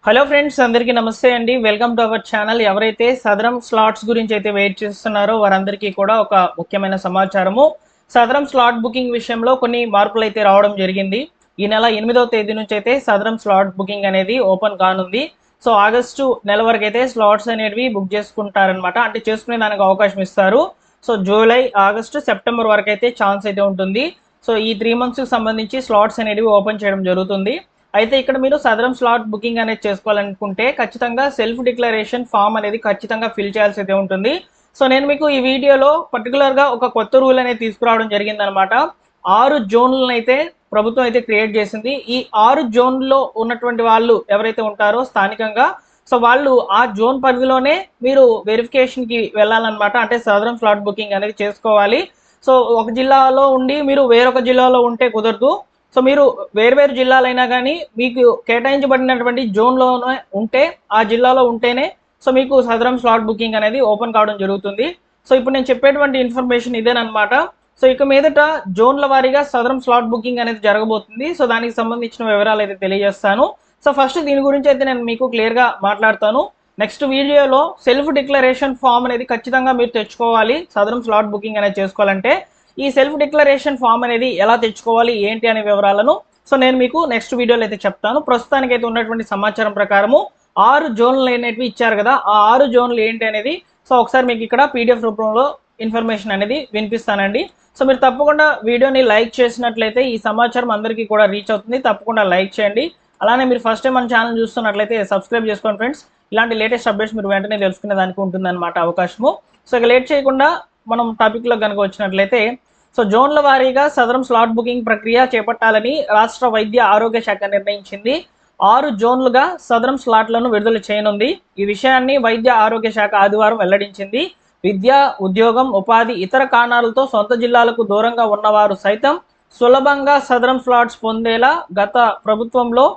Hello friends, అందరికీ నమస్తే అండి. Welcome to our channel. ఎవరైతే సదరం స్లాట్స్ గురించి అయితే వెయిట్ చేస్తున్నారో వారందరికీ కూడా ఒక ముఖ్యమైన సమాచారము. సదరం స్లాట్ బుకింగ్ విషయంలో కొన్ని మార్పులు అయితే రావడం జరిగింది. ఈ నెల 8వ తేదీ నుంచి అయితే సదరం స్లాట్ బుకింగ్ అనేది ఓపెన్ కానుంది. సో ఆగస్టు నెల వరకు అయితే స్లాట్స్ అనేవి బుక్ చేసుకుంటారనమాట. అంటే చేసుకునే దానికి అవకాశం ఇస్తారు. సో జూలై, ఆగస్టు, సెప్టెంబర్ వరకు అయితే ఛాన్స్ అయితే ఉంటుంది. సో ఈ 3 మంత్స్కి సంబంధించి స్లాట్స్ అనేవి ఓపెన్ చేయడం జరుగుతుంది. అయితే ఇక్కడ మీరు సదరం స్లాట్ బుకింగ్ అనేది చేసుకోవాలనుకుంటే ఖచ్చితంగా సెల్ఫ్ డిక్లరేషన్ ఫామ్ అనేది ఖచ్చితంగా ఫిల్ చేయాల్సి అయితే ఉంటుంది. సో నేను మీకు ఈ వీడియోలో పర్టికులర్గా ఒక కొత్త రూల్ అనేది తీసుకురావడం జరిగిందనమాట. 6 జోన్లను అయితే ప్రభుత్వం అయితే క్రియేట్ చేసింది. ఈ 6 జోన్లో ఉన్నటువంటి వాళ్ళు ఎవరైతే ఉంటారో స్థానికంగా, సో వాళ్ళు ఆ జోన్ పరిధిలోనే మీరు వెరిఫికేషన్కి వెళ్ళాలన్నమాట. అంటే సదరం స్లాట్ బుకింగ్ అనేది చేసుకోవాలి. సో ఒక జిల్లాలో ఉండి మీరు వేరొక జిల్లాలో ఉంటే కుదరదు. సో మీరు వేర్వేరు జిల్లాలైనా కానీ మీకు కేటాయించబడినటువంటి జోన్లోనే ఉంటే, ఆ జిల్లాలో ఉంటేనే సో మీకు సదరం స్లాట్ బుకింగ్ అనేది ఓపెన్ కావడం జరుగుతుంది. సో ఇప్పుడు నేను చెప్పేటువంటి ఇన్ఫర్మేషన్ ఇదేనమాట. సో ఇక మీదట జోన్ల వారీగా సదరం స్లాట్ బుకింగ్ అనేది జరగబోతుంది. సో దానికి సంబంధించిన వివరాలు అయితే తెలియజేస్తాను. సో ఫస్ట్ దీని గురించి అయితే నేను మీకు క్లియర్గా మాట్లాడతాను. నెక్స్ట్ వీడియోలో సెల్ఫ్ డిక్లరేషన్ ఫామ్ అనేది ఖచ్చితంగా మీరు తెచ్చుకోవాలి సదరం స్లాట్ బుకింగ్ అనేది చేసుకోవాలంటే. ఈ సెల్ఫ్ డిక్లరేషన్ ఫామ్ అనేది ఎలా తెచ్చుకోవాలి ఏంటి అనే వివరాలను సో నేను మీకు నెక్స్ట్ వీడియోలో అయితే చెప్తాను. ప్రస్తుతానికి అయితే ఉన్నటువంటి సమాచారం ప్రకారము 6 జోన్లు అనేవి ఇచ్చారు కదా, ఆ 6 జోన్లు ఏంటి అనేది సో ఒకసారి మీకు ఇక్కడ పీడిఎఫ్ రూపంలో ఇన్ఫర్మేషన్ అనేది వినిపిస్తానండి. సో మీరు తప్పకుండా వీడియోని లైక్ చేసినట్లయితే ఈ సమాచారం అందరికీ కూడా రీచ్ అవుతుంది. తప్పకుండా లైక్ చేయండి. అలానే మీరు ఫస్ట్ టైం మన ఛానల్ చూస్తున్నట్లయితే సబ్స్క్రైబ్ చేసుకోండి ఫ్రెండ్స్. ఇలాంటి లేటెస్ట్ అప్డేట్స్ మీరు వెంటనే తెలుసుకునే దానికి ఉంటుందన్నమాట అవకాశము. సో ఇక లేట్ చేయకుండా మనం టాపిక్లో కనుక వచ్చినట్లయితే, సో జోన్ల వారీగా సదరం స్లాట్ బుకింగ్ ప్రక్రియ చేపట్టాలని రాష్ట్ర వైద్య ఆరోగ్య శాఖ నిర్ణయించింది. 6 జోన్లుగా సదరం స్లాట్లను విడుదల చేయనుంది. ఈ విషయాన్ని వైద్య ఆరోగ్య శాఖ ఆదివారం వెల్లడించింది. విద్య, ఉద్యోగం, ఉపాధి, ఇతర కారణాలతో సొంత జిల్లాలకు దూరంగా ఉన్నవారు సైతం సులభంగా సదరం స్లాట్స్ పొందేలా గత ప్రభుత్వంలో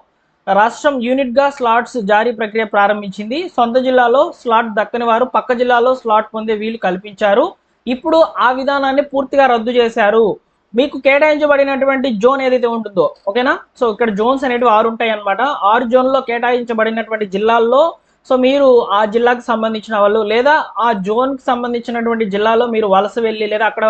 రాష్ట్రం యూనిట్గా స్లాట్స్ జారీ ప్రక్రియ ప్రారంభించింది. సొంత జిల్లాలో స్లాట్ దక్కని వారు పక్క జిల్లాలో స్లాట్ పొందే వీలు కల్పించారు. ఇప్పుడు ఆ విధానాన్ని పూర్తిగా రద్దు చేశారు. మీకు కేటాయించబడినటువంటి జోన్ ఏదైతే ఉంటుందో, ఓకేనా. సో ఇక్కడ జోన్స్ అనేవి 6 ఉంటాయి అనమాట. 6 జోన్లో కేటాయించబడినటువంటి జిల్లాల్లో సో మీరు ఆ జిల్లాకు సంబంధించిన వాళ్ళు, లేదా ఆ జోన్కి సంబంధించినటువంటి జిల్లాలో మీరు వలస వెళ్ళి, లేదా అక్కడ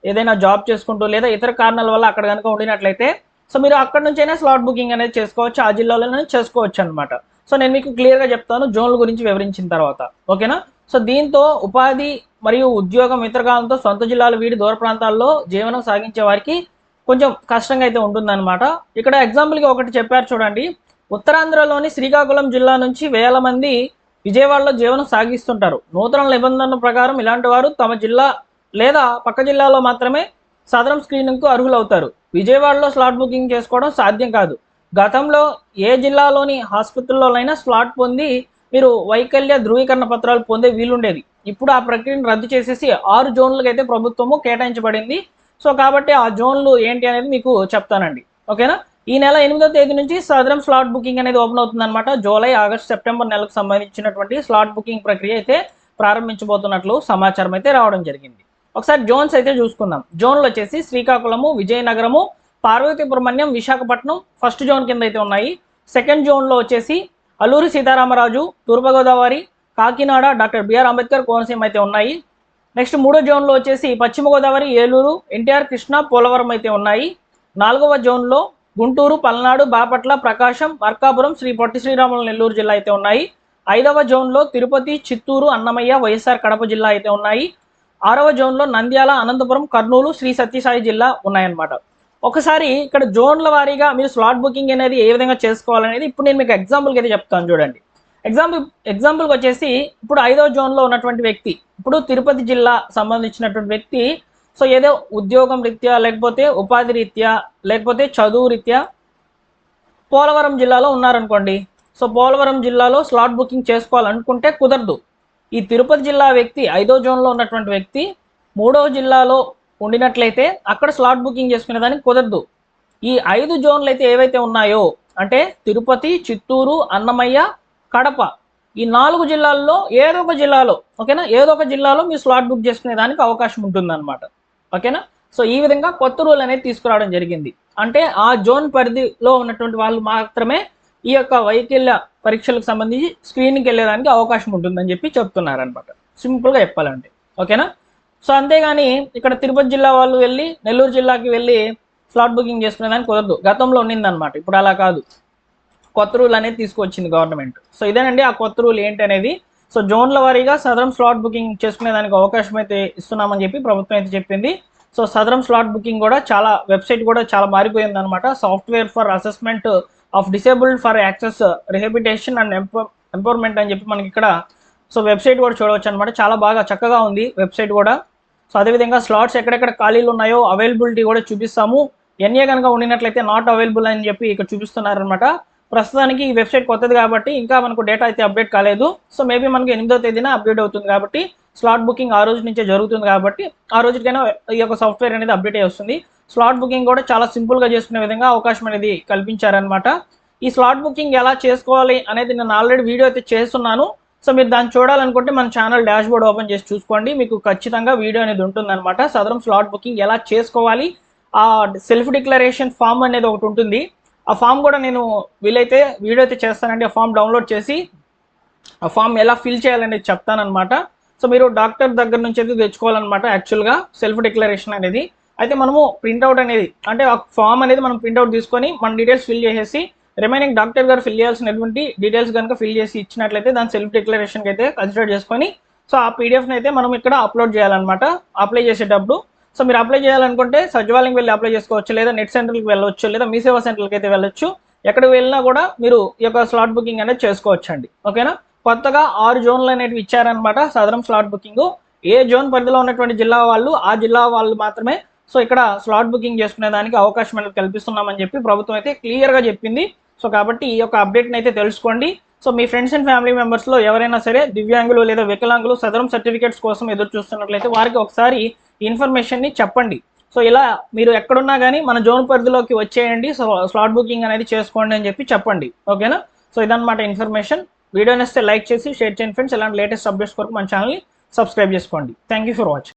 ఏదైనా జాబ్ చేసుకుంటూ, లేదా ఇతర కారణాల వల్ల అక్కడ కనుక ఉండినట్లయితే సో మీరు అక్కడ నుంచైనా స్లాట్ బుకింగ్ అనేది చేసుకోవచ్చు, ఆ జిల్లాలోనే చేసుకోవచ్చు అనమాట. సో నేను మీకు క్లియర్గా చెప్తాను జోన్ల గురించి వివరించిన తర్వాత, ఓకేనా. సో దీంతో ఉపాధి మరియు ఉద్యోగం, ఇతర కారణంతో సొంత జిల్లాలు వీడి దూర ప్రాంతాల్లో జీవనం సాగించే వారికి కొంచెం కష్టంగా అయితే ఉంటుందన్నమాట. ఇక్కడ ఎగ్జాంపుల్గా ఒకటి చెప్పారు చూడండి. ఉత్తరాంధ్రలోని శ్రీకాకుళం జిల్లా నుంచి వేల మంది విజయవాడలో జీవనం సాగిస్తుంటారు. నూతన నిబంధనల ప్రకారం ఇలాంటి వారు తమ జిల్లా లేదా పక్క జిల్లాలో మాత్రమే సదరం స్క్రీనింగ్కు అర్హులవుతారు. విజయవాడలో స్లాట్ బుకింగ్ చేసుకోవడం సాధ్యం కాదు. గతంలో ఏ జిల్లాలోని ఆసుపత్రుల్లోనైనా స్లాట్ పొంది మీరు వైకల్య ధృవీకరణ పత్రాలు పొందే వీలుండేది. ఇప్పుడు ఆ ప్రక్రియను రద్దు చేసేసి 6 జోన్లకు అయితే ప్రభుత్వము కేటాయించబడింది. సో కాబట్టి ఆ జోన్లు ఏంటి అనేది మీకు చెప్తానండి, ఓకేనా. ఈ నెల 8వ తేదీ నుంచి సదరం స్లాట్ బుకింగ్ అనేది ఓపెన్ అవుతుందన్నమాట. జూలై, ఆగస్ట్, సెప్టెంబర్ నెలకు సంబంధించినటువంటి స్లాట్ బుకింగ్ ప్రక్రియ అయితే ప్రారంభించబోతున్నట్లు సమాచారం అయితే రావడం జరిగింది. ఒకసారి జోన్స్ అయితే చూసుకుందాం. జోన్లు వచ్చేసి శ్రీకాకుళము, విజయనగరము, పార్వతీపురమణ్యం, విశాఖపట్నం ఫస్ట్ జోన్ కింద అయితే ఉన్నాయి. సెకండ్ జోన్లో వచ్చేసి అల్లూరి సీతారామరాజు, తూర్పుగోదావరి, కాకినాడ, డాక్టర్ బిఆర్ అంబేద్కర్, కోనసీమ అయితే ఉన్నాయి. నెక్స్ట్ 3వ జోన్లో వచ్చేసి పశ్చిమ గోదావరి, ఏలూరు, ఎన్టీఆర్, కృష్ణా, పోలవరం అయితే ఉన్నాయి. 4వ జోన్లో గుంటూరు, పల్నాడు, బాపట్ల, ప్రకాశం, మార్కాపురం, శ్రీ పొట్టి శ్రీరాములు నెల్లూరు జిల్లా అయితే ఉన్నాయి. 5వ జోన్లో తిరుపతి, చిత్తూరు, అన్నమయ్య, వైఎస్ఆర్ కడప జిల్లా అయితే ఉన్నాయి. 6వ జోన్లో నంద్యాల, అనంతపురం, కర్నూలు, శ్రీ సత్యసాయి జిల్లా ఉన్నాయన్నమాట. ఒకసారి ఇక్కడ జోన్ల వారీగా మీరు స్లాట్ బుకింగ్ అనేది ఏ విధంగా చేసుకోవాలనేది ఇప్పుడు నేను మీకు ఎగ్జాంపుల్కి అయితే చెప్తాను చూడండి. ఎగ్జాంపుల్కి వచ్చేసి ఇప్పుడు 5వ జోన్లో ఉన్నటువంటి వ్యక్తి, ఇప్పుడు తిరుపతి జిల్లా సంబంధించినటువంటి వ్యక్తి సో ఏదో ఉద్యోగం రీత్యా, లేకపోతే ఉపాధి రీత్యా, లేకపోతే చదువు రీత్యా పోలవరం జిల్లాలో ఉన్నారనుకోండి. సో పోలవరం జిల్లాలో స్లాట్ బుకింగ్ చేసుకోవాలనుకుంటే కుదరదు. ఈ తిరుపతి జిల్లా వ్యక్తి 5వ జోన్లో ఉన్నటువంటి వ్యక్తి 3వ జిల్లాలో ఉండినట్లయితే అక్కడ స్లాట్ బుకింగ్ చేసుకునే దానికి కుదరదు. ఈ 5 జోన్లు అయితే ఏవైతే ఉన్నాయో, అంటే తిరుపతి, చిత్తూరు, అన్నమయ్య, కడప, ఈ 4 జిల్లాల్లో ఏదో ఒక జిల్లాలో, ఓకేనా, ఏదో ఒక జిల్లాలో మీరు స్లాట్ బుక్ చేసుకునే దానికి అవకాశం ఉంటుందన్నమాట, ఓకేనా. సో ఈ విధంగా కొత్త రూల్ అనేది తీసుకురావడం జరిగింది. అంటే ఆ జోన్ పరిధిలో ఉన్నటువంటి వాళ్ళు మాత్రమే ఈ యొక్క వైకల్య పరీక్షలకు సంబంధించి స్క్రీనింగ్కి వెళ్ళేదానికి అవకాశం ఉంటుందని చెప్పి చెప్తున్నారనమాట, సింపుల్గా చెప్పాలంటే. ఓకేనా? సో అంతేగాని ఇక్కడ తిరుపతి జిల్లా వాళ్ళు వెళ్ళి నెల్లూరు జిల్లాకి వెళ్ళి స్లాట్ బుకింగ్ చేసుకునేదానికి కుదరదు. గతంలో ఉండిందనమాట, ఇప్పుడు అలా కాదు. కొత్త రూల్ అనేది తీసుకొచ్చింది గవర్నమెంట్. సో ఇదేనండి ఆ కొత్త రూల్ ఏంటి అనేది. సో జోన్ల వారీగా సదరం స్లాట్ బుకింగ్ చేసుకునేదానికి అవకాశం అయితే ఇస్తున్నామని చెప్పి ప్రభుత్వం అయితే చెప్పింది. సో సదరం స్లాట్ బుకింగ్ కూడా చాలా వెబ్సైట్ కూడా చాలా మారిపోయింది అనమాట. Software for assessment of disabled for access rehabilitation and empowerment అని చెప్పి మనకి ఇక్కడ సో వెబ్సైట్ కూడా చూడవచ్చు అనమాట. చాలా బాగా చక్కగా ఉంది వెబ్సైట్ కూడా. సో అదేవిధంగా స్లాట్స్ ఎక్కడెక్కడ ఖాళీలు ఉన్నాయో అవైలబిలిటీ కూడా చూపిస్తాము. ఎన్ఏ కనుక ఉండినట్లయితే నాట్ అవైలబుల్ అని చెప్పి ఇక్కడ చూపిస్తున్నారనమాట. ప్రస్తుతానికి ఈ వెబ్సైట్ కొత్తది కాబట్టి ఇంకా మనకు డేటా అయితే అప్డేట్ కాలేదు. సో మేబీ మనకి 8వ తేదీన అప్డేట్ అవుతుంది కాబట్టి స్లాట్ బుకింగ్ ఆ రోజు నుంచే జరుగుతుంది కాబట్టి ఆ రోజుకైనా ఈ యొక్క సాఫ్ట్వేర్ అనేది అప్డేట్ అయ్యి వస్తుంది. స్లాట్ బుకింగ్ కూడా చాలా సింపుల్గా చేసుకునే విధంగా అవకాశం అనేది కల్పించారనమాట. ఈ స్లాట్ బుకింగ్ ఎలా చేసుకోవాలి అనేది నేను ఆల్రెడీ వీడియో అయితే చేస్తున్నాను. సో మీరు దాన్ని చూడాలనుకుంటే మన ఛానల్ డాష్ బోర్డ్ ఓపెన్ చేసి చూసుకోండి, మీకు ఖచ్చితంగా వీడియో అనేది ఉంటుందన్నమాట. సదరం స్లాట్ బుకింగ్ ఎలా చేసుకోవాలి, ఆ సెల్ఫ్ డిక్లరేషన్ ఫామ్ అనేది ఒకటి ఉంటుంది. ఆ ఫామ్ కూడా నేను వీలైతే వీడియో అయితే చేస్తానండి. ఆ ఫామ్ డౌన్లోడ్ చేసి ఆ ఫామ్ ఎలా ఫిల్ చేయాలనేది చెప్తానమాట. సో మీరు డాక్టర్ దగ్గర నుంచి అయితే తెచ్చుకోవాలన్నమాట యాక్చువల్గా సెల్ఫ్ డిక్లరేషన్ అనేది. అయితే మనము ప్రింట్అవుట్ అనేది అంటే ఆ ఫామ్ అనేది మనం ప్రింట్అవుట్ తీసుకొని మన డీటెయిల్స్ ఫిల్ చేసేసి రిమైనింగ్ డాక్టర్ గారు ఫిల్ చేయాల్సినటువంటి డీటెయిల్స్ కనుక ఫిల్ చేసి ఇచ్చినట్లయితే దాని సెల్ఫ్ డిక్లరేషన్కి అయితే కన్సిడర్ చేసుకొని సో ఆ పీడిఎఫ్ని అయితే మనం ఇక్కడ అప్లోడ్ చేయాలన్నమాట అప్లై చేసేటప్పుడు. సో మీరు అప్లై చేయాలనుకుంటే సచివాలయం వెళ్ళి అప్లై చేసుకోవచ్చు, లేదా నెట్ సెంటర్కి వెళ్ళవచ్చు, లేదా మీ సేవా సెంటర్కి అయితే వెళ్ళొచ్చు. ఎక్కడికి వెళ్ళినా కూడా మీరు ఈ యొక్క స్లాట్ బుకింగ్ అనేది చేసుకోవచ్చు అండి. ఓకేనా? కొత్తగా 6 జోన్లు అనేవి ఇచ్చారనమాట సదరం స్లాట్ బుకింగ్. ఏ జోన్ పరిధిలో ఉన్నటువంటి జిల్లా వాళ్ళు ఆ జిల్లా వాళ్ళు మాత్రమే సో ఇక్కడ స్లాట్ బుకింగ్ చేసుకునే దానికి అవకాశం అనేది కల్పిస్తున్నామని చెప్పి ప్రభుత్వం అయితే క్లియర్గా చెప్పింది. సో కాబట్టి ఈ యొక్క అప్డేట్ని అయితే తెలుసుకోండి. సో మీ ఫ్రెండ్స్ అండ్ ఫ్యామిలీ మెంబర్స్లో ఎవరైనా సరే దివ్యాంగులు లేదా వికలాంగులు సదరం సర్టిఫికేట్స్ కోసం ఎదురు చూస్తున్నట్లయితే వారికి ఒకసారి ఇన్ఫర్మేషన్ని చెప్పండి. సో ఇలా మీరు ఎక్కడున్నా కానీ మన జోన్ పరిధిలోకి వచ్చేయండి, సో స్లాట్ బుకింగ్ అనేది చేసుకోండి అని చెప్పి చెప్పండి. ఓకేనా? సో ఇదన్నమాట ఇన్ఫర్మేషన్. వీడియో నచ్చితే లైక్ చేసి షేర్ చేయండి ఫ్రెండ్స్. ఇలాంటి లేటెస్ట్ అప్డేట్స్ కొరకు మన ఛానల్ని సబ్స్క్రైబ్ చేసుకోండి. Thank you for watching.